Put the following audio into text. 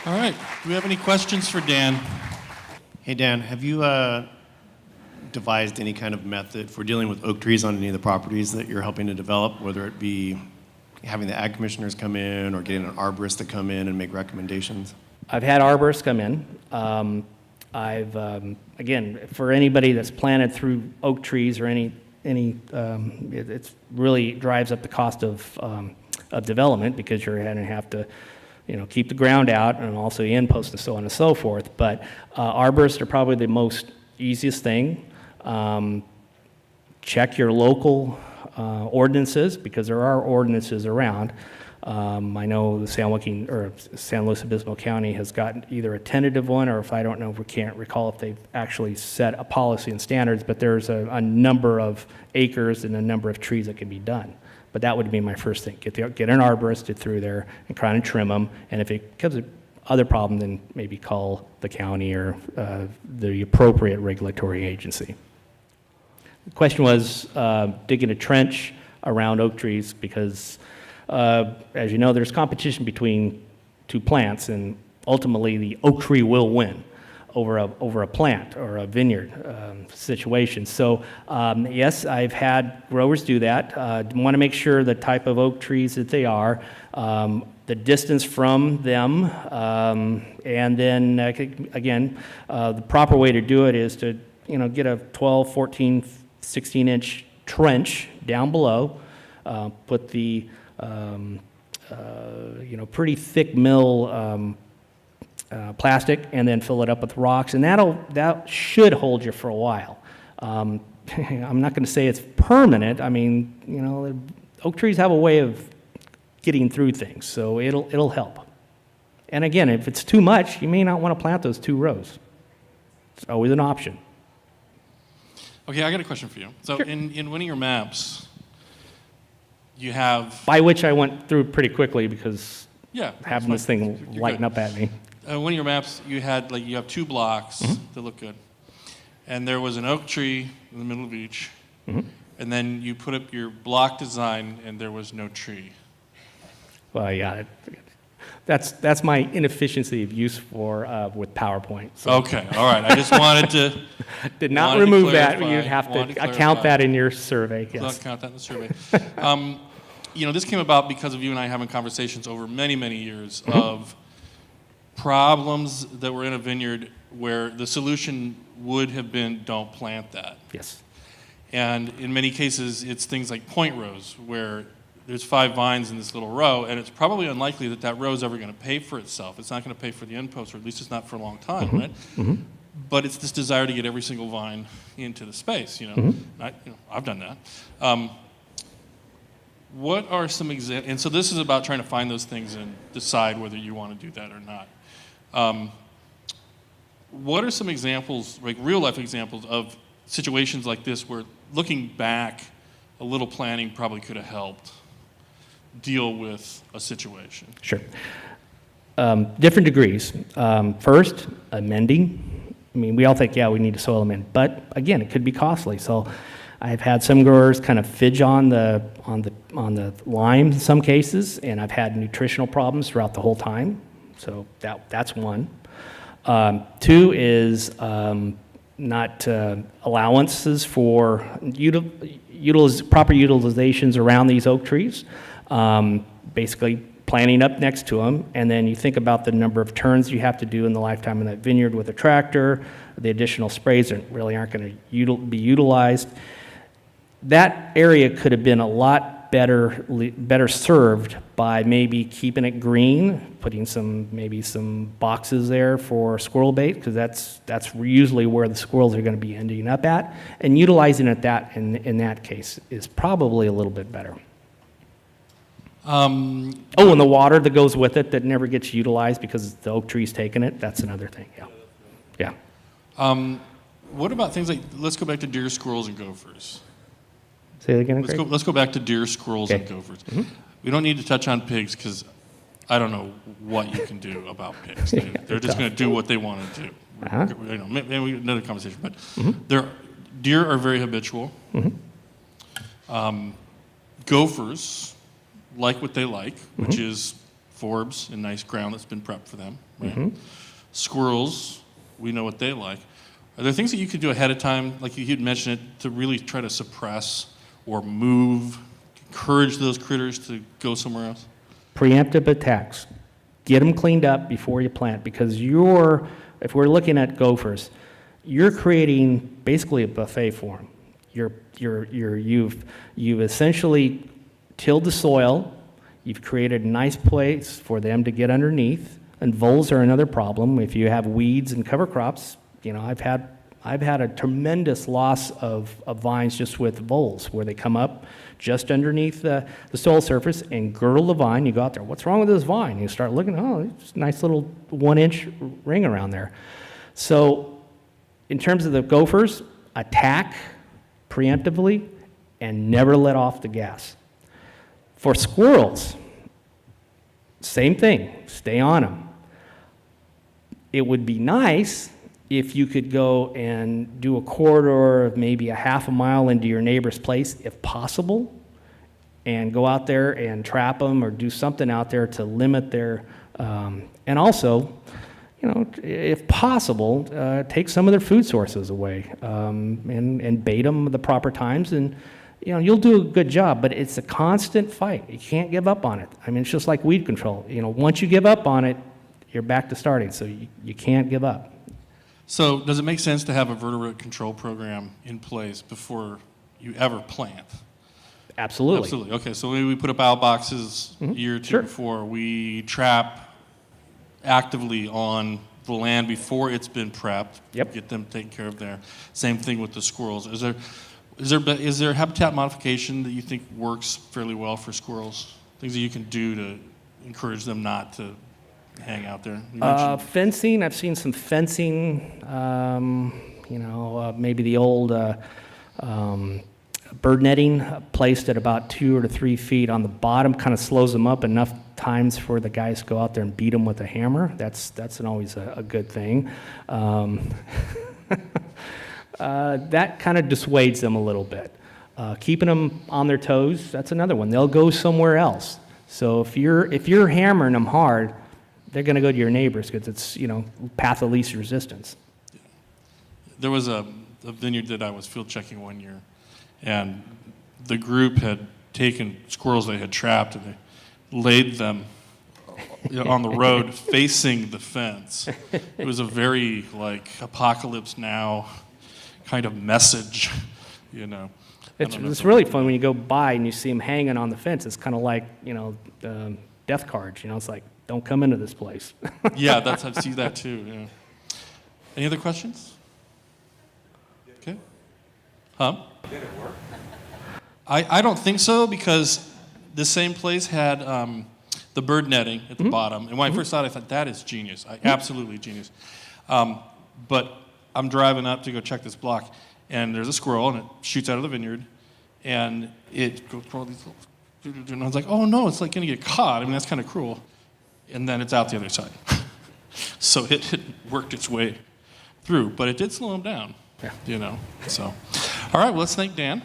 All right. Do we have any questions for Dan? Hey, Dan, have you devised any kind of method for dealing with oak trees on any of the properties that you're helping to develop, whether it be having the ag commissioners come in or getting an arborist to come in and make recommendations? I've had arborists come in. Again, for anybody that's planted through oak trees or it really drives up the cost of development because you're going to have to, keep the ground out and also the end post and so on and so forth. But arborists are probably the most easiest thing. Check your local ordinances because there are ordinances around. I know the San Luis Obispo County has gotten either a tentative one, or if I don't know, we can't recall if they've actually set a policy and standards, but there's a number of acres and a number of trees that can be done. But that would be my first thing. Get an arborist through there and kind of trim them, and if it becomes other problem, then maybe call the county or the appropriate regulatory agency. The question was digging a trench around oak trees because as you know, there's competition between two plants, and ultimately the oak tree will win over a plant or a vineyard situation. So yes, I've had growers do that. Want to make sure the type of oak trees that they are, the distance from them, and then again, the proper way to do it is to get a 12, 14, 16-inch trench down below, put the pretty thick mill plastic, and then fill it up with rocks, and that should hold you for a while. I'm not going to say it's permanent. I mean, oak trees have a way of getting through things, so it'll help. And again, if it's too much, you may not want to plant those 2 rows. It's always an option. Okay, I got a question for you. So Sure. in one of your maps, you have... By which I went through pretty quickly because Yeah, having this thing You're lighten good. up at me. One of your maps, you have 2 blocks that look good. And there was an oak tree in the middle of each. And then you put up your block design, and there was no tree. Well, yeah, that's my inefficiency of use with PowerPoint. So. Okay, all right. I just wanted to... Did not remove that. clarify, You'd have to clarify. account that in your survey. Yes. Don't count that in the survey. This came about because of you and I having conversations over many, many years of problems that were in a vineyard where the solution would have been don't plant that. Yes. And in many cases, it's things like point rows where there's 5 vines in this little row, and it's probably unlikely that row is ever going to pay for itself. It's not going to pay for the end post, or at least it's not for a long time, right? But it's this desire to get every single vine into the space, I've done that. What are some examples? And so this is about trying to find those things and decide whether you want to do that or not. What are some examples, like real-life examples, of situations like this where, looking back, a little planning probably could have helped deal with a situation? Sure. Different degrees. First, amending. I mean, we all think, we need to soil amend, but again, it could be costly. So I've had some growers kind of fidge on the lime in some cases, and I've had nutritional problems throughout the whole time. So that's one. 2 is not allowances for proper utilizations around these oak trees. Basically planting up next to them, and then you think about the number of turns you have to do in the lifetime of that vineyard with a tractor, the additional sprays that really aren't going to be utilized. That area could have been a lot better served by maybe keeping it green, putting maybe some boxes there for squirrel bait, because that's usually where the squirrels are going to be ending up at, and utilizing it in that case is probably a little bit better. And the water that goes with it that never gets utilized because the oak tree's taking it, that's another thing, yeah. What about things like, let's go back to deer, squirrels, and gophers. Say that again, Let's go back to deer, squirrels, and gophers. We don't need to touch on pigs because I don't know what you can do about pigs. They're just going to do what they want to do. Maybe another conversation, but deer are very habitual. Gophers like what they like, which is forbs in nice ground that's been prepped for them. Right? Squirrels, we know what they like. Are there things that you could do ahead of time, like you'd mentioned it, to really try to suppress or move, encourage those critters to go somewhere else? Preemptive attacks. Get them cleaned up before you plant, because if we're looking at gophers, you're creating basically a buffet for them. You've essentially tilled the soil. You've created a nice place for them to get underneath. And voles are another problem. If you have weeds and cover crops, I've had a tremendous loss of vines just with voles, where they come up just underneath the soil surface and girdle the vine. You go out there, what's wrong with this vine? You start looking, oh, it's a nice little 1-inch ring around there. So in terms of the gophers, attack preemptively and never let off the gas. For squirrels, same thing, stay on them. It would be nice if you could go and do a corridor of maybe a half a mile into your neighbor's place, if possible, and go out there and trap them or do something out there to limit their, and also, if possible, take some of their food sources away, and bait them at the proper times, and you'll do a good job, but it's a constant fight. You can't give up on it. I mean, it's just like weed control. Once you give up on it, you're back to starting, so you can't give up. So does it make sense to have a vertebrate control program in place before you ever plant? Absolutely. Absolutely. Okay, so we put up owl boxes a year or two Sure. before. We trap actively on the land before it's been prepped. Yep. Get them taken care of there. Same thing with the squirrels. Is there habitat modification that you think works fairly well for squirrels? Things that you can do to encourage them not to hang out there? You mentioned- Fencing, I've seen some fencing, maybe the old bird netting placed at about 2 or 3 feet on the bottom kind of slows them up enough times for the guys to go out there and beat them with a hammer. That's always a good thing. That kind of dissuades them a little bit. Keeping them on their toes, that's another one. They'll go somewhere else. So if you're hammering them hard, they're going to go to your neighbors because it's, path of least resistance. There was a vineyard that I was field checking one year, and the group had taken squirrels they had trapped and they laid them on the road facing the fence. It was a very apocalypse now kind of message, It's really fun when you go by and you see them hanging on the fence. It's kind of like, death cards, it's like, don't come into this place. Yeah, I see that too. Yeah. Any other questions? Okay. Huh? Did it work? I don't think so, because the same place had the bird netting at the bottom. And when I first saw it, I thought, that is genius. Absolutely genius. But I'm driving up to go check this block, and there's a squirrel, and it shoots out of the vineyard, and it goes through all these little... And I was like, oh no, it's like going to get caught. I mean, that's kind of cruel. And then it's out the other side. So it worked its way through, but it did slow him down. Yeah. So, all right, well, let's thank Dan.